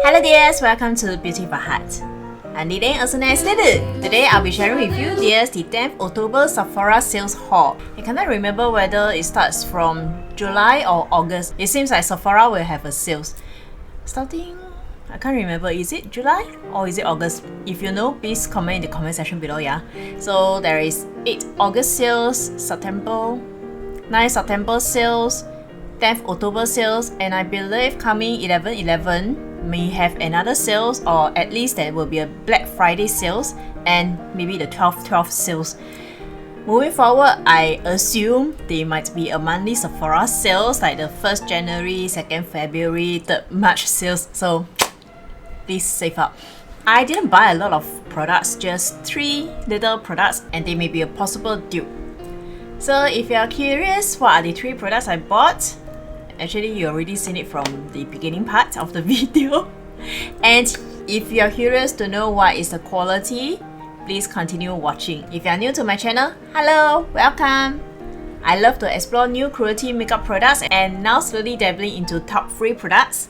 Hello dears, welcome to Beauty for Heart. Andy Deng also nice little. Today I'll be sharing with you dears the 10th October Sephora Sales haul. I cannot remember whether it starts from July or August. It seems like Sephora will have a sales. Starting, I can't remember, is it July or is it August? If you know, please comment in the comment section below, yeah? So there is 8 August sales, September, 9 September sales, 10th October sales, and I believe coming 11/11 may have another sales, or at least there will be a Black Friday sales and maybe the 12/12 sales. Moving forward, I assume there might be a monthly Sephora sales like the 1st January, 2nd February, 3rd March sales, so please save up. I didn't buy a lot of products, just 3 little products, and they may be a possible dupe. So if you are curious what are the 3 products I bought, actually you already seen it from the beginning part of the video. And if you are curious to know what is the quality, please continue watching. If you are new to my channel, hello, welcome. I love to explore new cruelty makeup products and now slowly dabbling into Talc-free products.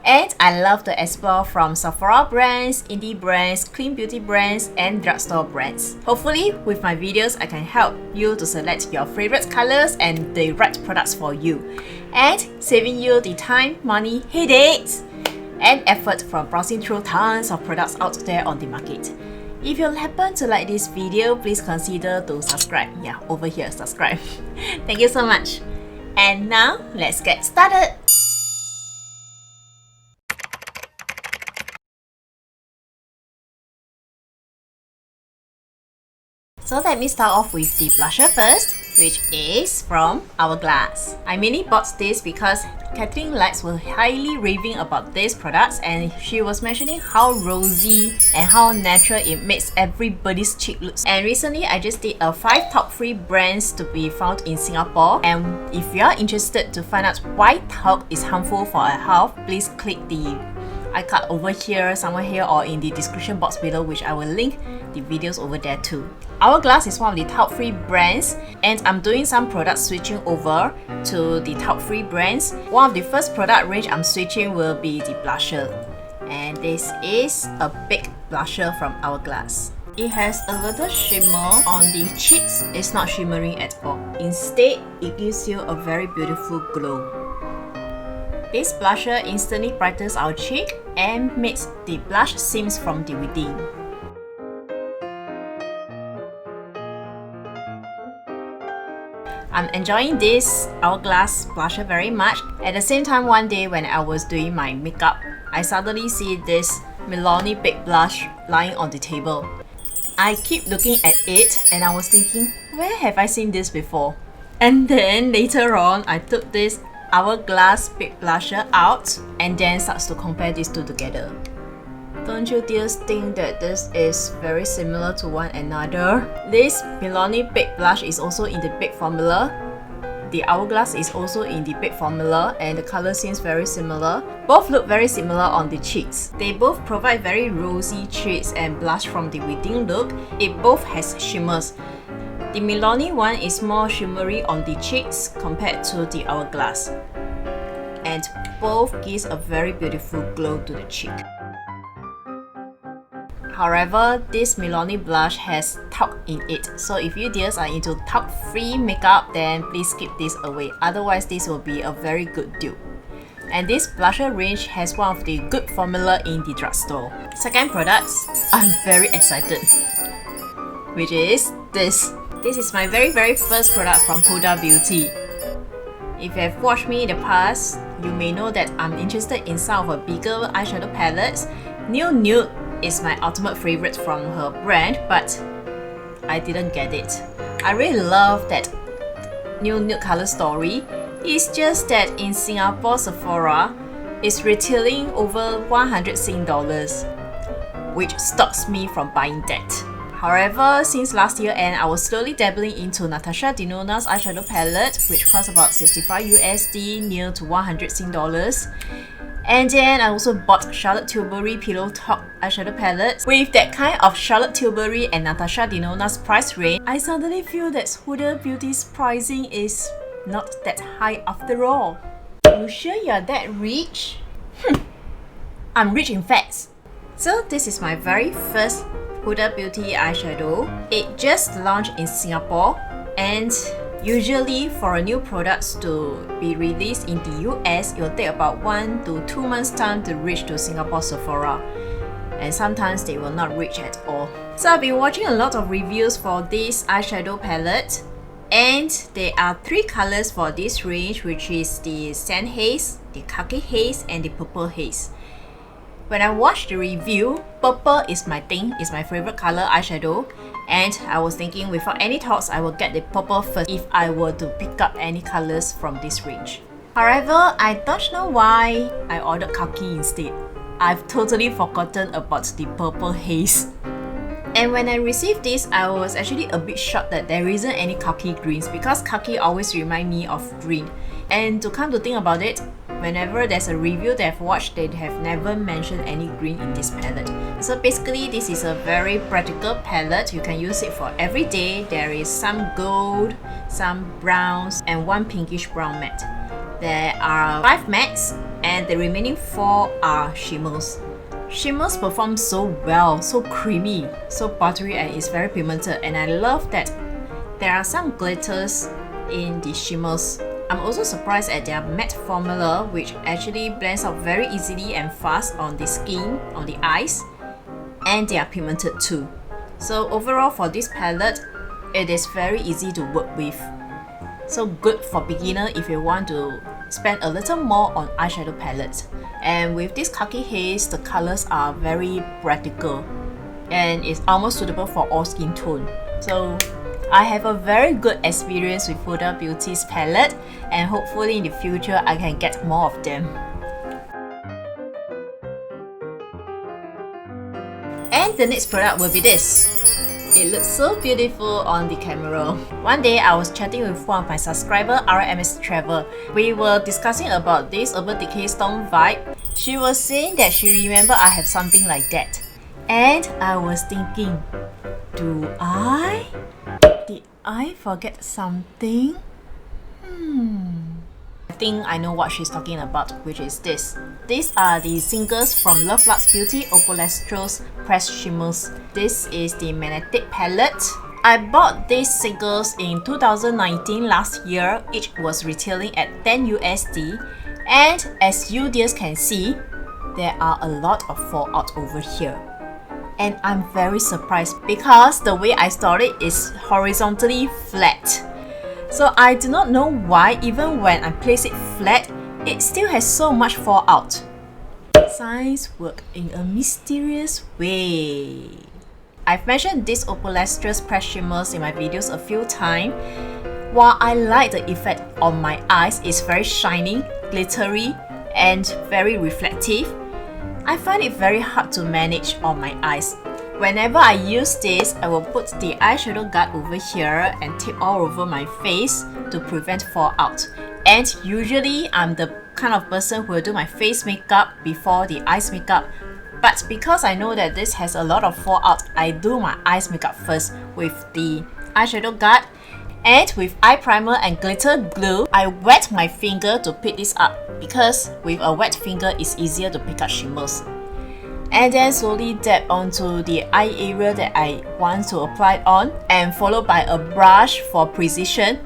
And I love to explore from Sephora brands, indie brands, clean beauty brands, and drugstore brands. Hopefully, with my videos, I can help you to select your favorite colors and the right products for you, and saving you the time, money, headaches, and effort from browsing through tons of products out there on the market. If you happen to like this video, please consider to subscribe. Yeah, over here, subscribe. Thank you so much. And now, let's get started. So let me start off with the blusher first, which is from Hourglass. I mainly bought this because Kathleen Lights were highly raving about these products, and she was mentioning how rosy and how natural it makes everybody's cheek looks. And recently I just did a 5 Talc-free brands to be found in Singapore, and if you are interested to find out why talc is harmful for our health, please click the icon over here, somewhere here, or in the description box below, which I will link the videos over there too. Hourglass is one of the Talc-free brands, and I'm doing some product switching over to the Talc-free brands. One of the first product range I'm switching will be the blusher, and this is a big blusher from Hourglass. It has a little shimmer on the cheeks. It's not shimmering at all. Instead, it gives you a very beautiful glow. This blusher instantly brightens our cheek and makes the blush seems from the within. I'm enjoying this Hourglass blusher very much. At the same time, one day when I was doing my makeup, I suddenly see this Milani Big Blush lying on the table. I keep looking at it and I was thinking, where have I seen this before? And then later on, I took this Hourglass Big Blusher out and then starts to compare these two together. Don't you dears think that this is very similar to one another? This Milani Big Blush is also in the big formula. The Hourglass is also in the big formula, and the color seems very similar. Both look very similar on the cheeks. They both provide very rosy cheeks and blush from the within look. It both has shimmers. The Milani one is more shimmery on the cheeks compared to the Hourglass, and both gives a very beautiful glow to the cheek. However, this Milani blush has talc in it, so if you dears are into talc-free makeup, then please skip this away. Otherwise, this will be a very good dupe. And this blusher range has one of the good formula in the drugstore. Second product, I'm very excited, which is this. This is my very first product from Huda Beauty. If you have watched me in the past, you may know that I'm interested in some of her bigger eyeshadow palettes. New Nude is my ultimate favorite from her brand, but I didn't get it. I really love that New Nude color story. It's just that in Singapore Sephora, it's retailing over 100 Sing dollars, which stops me from buying that. However, since last year end, I was slowly dabbling into Natasha Denona's eyeshadow palette, which costs about 65 USD, near to 100 Sing dollars. And then I also bought Charlotte Tilbury Pillow Talk eyeshadow palette. With that kind of Charlotte Tilbury and Natasha Denona's price range, I suddenly feel that Huda Beauty's pricing is not that high after all. You sure you're that rich? I'm rich in fats. So this is my very first Huda Beauty eyeshadow. It just launched in Singapore, and usually for a new product to be released in the US, it will take about 1 to 2 months time to reach to Singapore Sephora, and sometimes they will not reach at all. So I've been watching a lot of reviews for this eyeshadow palette, and there are 3 colors for this range, which is the Sand Haze, the Khaki Haze, and the Purple Haze. When I watched the review, purple is my thing, is my favorite color eyeshadow, and I was thinking without any thoughts I will get the purple first if I were to pick up any colors from this range. However, I don't know why I ordered khaki instead. I've totally forgotten about the Purple Haze. And when I received this, I was actually a bit shocked that there isn't any khaki greens, because khaki always remind me of green. And to come to think about it, whenever there's a review that I've watched, they have never mentioned any green in this palette. So basically, this is a very practical palette. You can use it for every day. There is some gold, some browns, and 1 pinkish brown matte. There are 5 mattes, and the remaining 4 are shimmers. Shimmers perform so well, so creamy, so buttery, and it's very pigmented, and I love that there are some glitters in the shimmers. I'm also surprised at their matte formula, which actually blends out very easily and fast on the skin, on the eyes, and they are pigmented too. So overall for this palette, it is very easy to work with. So good for beginner if you want to spend a little more on eyeshadow palettes. And with this Khaki Haze, the colors are very practical and it's almost suitable for all skin tone. So I have a very good experience with Huda Beauty's palette, and hopefully in the future I can get more of them. And the next product will be this. It looks so beautiful on the camera. One day I was chatting with one of my subscribers, RMS Travel. We were discussing about this Urban Decay Stone vibe. She was saying that she remembered I have something like that. And I was thinking, did I forget something? I think I know what she's talking about, which is this. These are the singles from Love Lux Beauty Opalestro's Pressed Shimmers. This is the magnetic palette. I bought these singles in 2019 last year. Each was retailing at 10 USD. And as you dears can see, there are a lot of fallout over here. And I'm very surprised because the way I stored it is horizontally flat. So I do not know why even when I place it flat, it still has so much fallout. Science work in a mysterious way. I've mentioned this Opalestro's Pressed Shimmers in my videos a few times. While I like the effect on my eyes, it's very shiny, glittery, and very reflective, I find it very hard to manage on my eyes. Whenever I use this, I will put the eyeshadow guard over here and tape all over my face to prevent fallout. And usually, I'm the kind of person who will do my face makeup before the eyes makeup. But because I know that this has a lot of fallout, I do my eyes makeup first with the eyeshadow guard. And with eye primer and glitter glue, I wet my finger to pick this up because with a wet finger, it's easier to pick up shimmers. And then slowly dab onto the eye area that I want to apply it on, and followed by a brush for precision.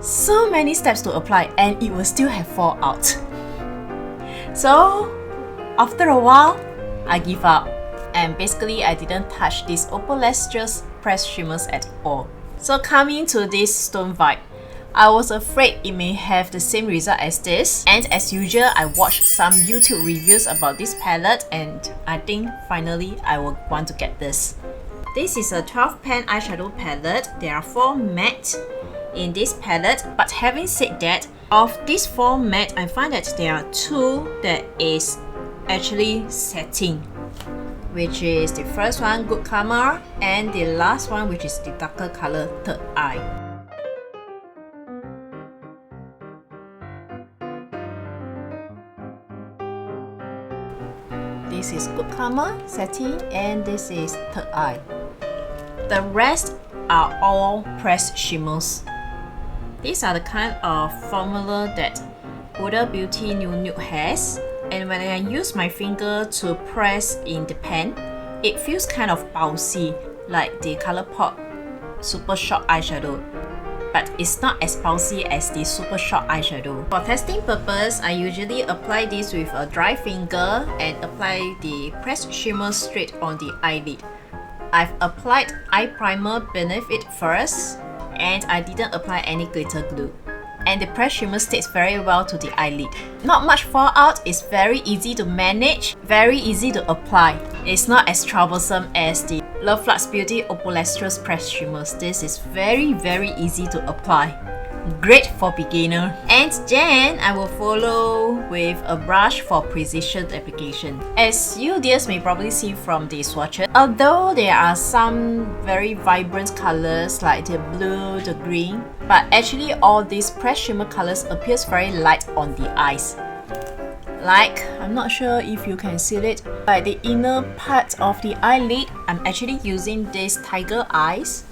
So many steps to apply and it will still have fallout. So after a while, I give up, and basically I didn't touch this Opalestro's Pressed Shimmers at all. So coming to this stone vibe, I was afraid it may have the same result as this, and as usual I watched some YouTube reviews about this palette, and I think finally I will want to get this. This is a 12 pan eyeshadow palette. There are 4 matte in this palette, but having said that, of these 4 matte, I find that there are 2 that is actually setting, which is the first one, Good Karma, and the last one, which is the darker color, Third Eye. This is Good Karma setting, and this is Third Eye. The rest are all pressed shimmers. These are the kind of formula that Huda Beauty New Nude has, and when I use my finger to press in the pen, it feels kind of bouncy, like the ColourPop Super Shock eyeshadow. But it's not as bouncy as the Super Shock eyeshadow. For testing purpose, I usually apply this with a dry finger and apply the pressed shimmer straight on the eyelid. I've applied eye primer beneath it first, and I didn't apply any glitter glue. And the pressed shimmer sticks very well to the eyelid. Not much fallout, it's very easy to manage, very easy to apply. It's not as troublesome as the Love Flux Beauty Opalescence pressed shimmers. This is very easy to apply. Great for beginner. And then I will follow with a brush for precision application. As you dears may probably see from the swatches, although there are some very vibrant colors like the blue, the green, but actually all these pressed shimmer colors appears very light on the eyes. Like, I'm not sure if you can see it, like the inner part of the eyelid, I'm actually using this tiger eyes.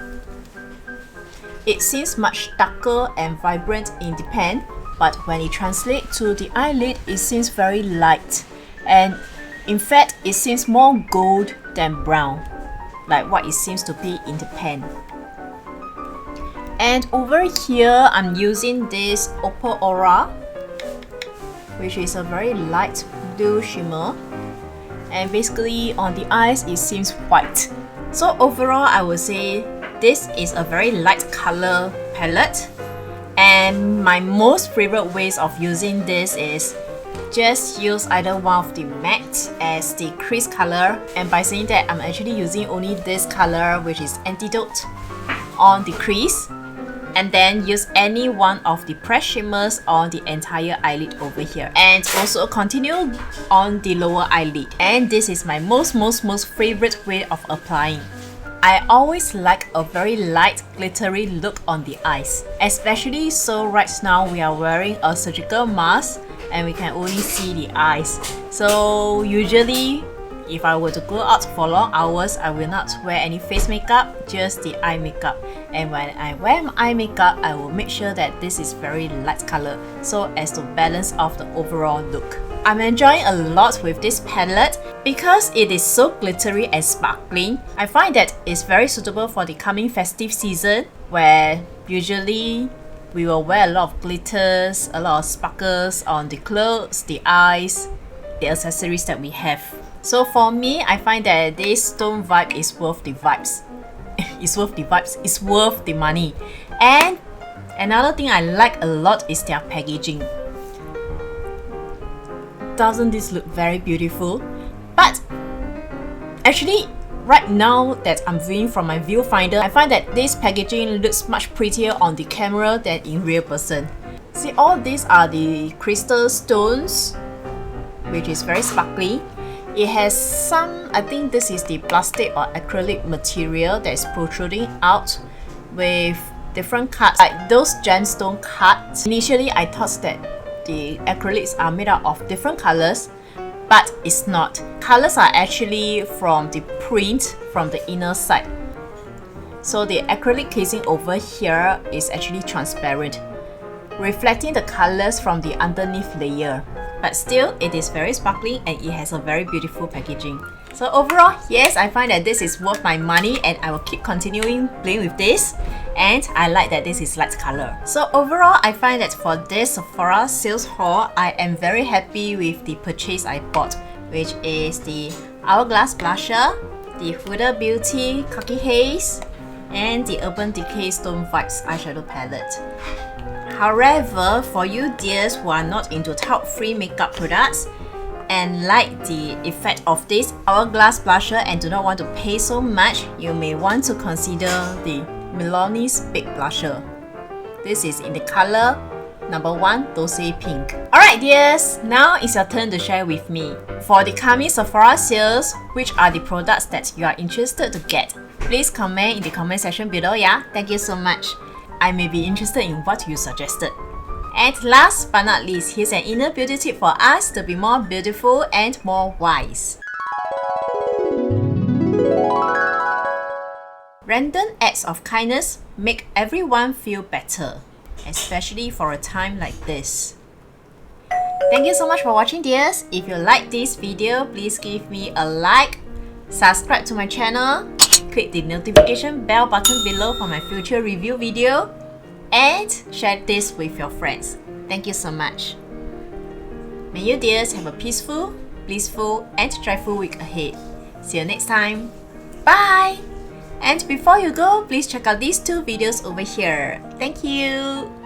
It seems much darker and vibrant in the pen, but when it translates to the eyelid, it seems very light. And in fact, it seems more gold than brown, like what it seems to be in the pen. And over here, I'm using this Opal Aura, which is a very light blue shimmer. And basically on the eyes, it seems white. So overall, I would say this is a very light color palette, and my most favorite ways of using this is just use either one of the matte as the crease color, and by saying that, I'm actually using only this color, which is Antidote, on the crease, and then use any one of the pressed shimmers on the entire eyelid over here, and also continue on the lower eyelid. And this is my most favorite way of applying. I always like a very light glittery look on the eyes, especially so right now we are wearing a surgical mask and we can only see the eyes. So usually if I were to go out for long hours, I will not wear any face makeup, just the eye makeup. And when I wear my eye makeup, I will make sure that this is very light color so as to balance off the overall look. I'm enjoying a lot with this palette because it is so glittery and sparkling. I find that it's very suitable for the coming festive season, where usually we will wear a lot of glitters, a lot of sparkles on the clothes, the eyes, the accessories that we have. So for me, I find that this stone vibe is worth the vibes. It's worth the vibes, it's worth the money. And another thing I like a lot is their packaging. Doesn't this look very beautiful? But actually, right now that I'm viewing from my viewfinder, I find that this packaging looks much prettier on the camera than in real person. See, all these are the crystal stones, which is very sparkly. It has some, I think this is the plastic or acrylic material that is protruding out with different cuts, like those gemstone cuts. Initially, I thought that the acrylics are made out of different colors, but it's not. Colors are actually from the print from the inner side. So the acrylic casing over here is actually transparent, reflecting the colors from the underneath layer. But still, it is very sparkling and it has a very beautiful packaging. So overall, yes, I find that this is worth my money and I will keep continuing playing with this. And I like that this is light color. So overall, I find that for this Sephora sales haul, I am very happy with the purchase I bought, which is the Hourglass Blusher, the Huda Beauty Khaki Haze, and the Urban Decay Stone Vibes eyeshadow palette. However, for you dears who are not into talc-free makeup products and like the effect of this Hourglass Blusher and do not want to pay so much, you may want to consider the Milani's Big Blusher. This is in the color number 1, Dose Pink. Alright dears, now it's your turn to share with me. For the coming Sephora sales, which are the products that you are interested to get? Please comment in the comment section below, yeah? Thank you so much. I may be interested in what you suggested. And last but not least, here's an inner beauty tip for us to be more beautiful and more wise. Random acts of kindness make everyone feel better, especially for a time like this. Thank you so much for watching, dears. If you like this video, please give me a like, subscribe to my channel, click the notification bell button below for my future review video, and share this with your friends. Thank you so much. May you dears have a peaceful, blissful, and joyful week ahead. See you next time. Bye! And before you go, please check out these two videos over here. Thank you!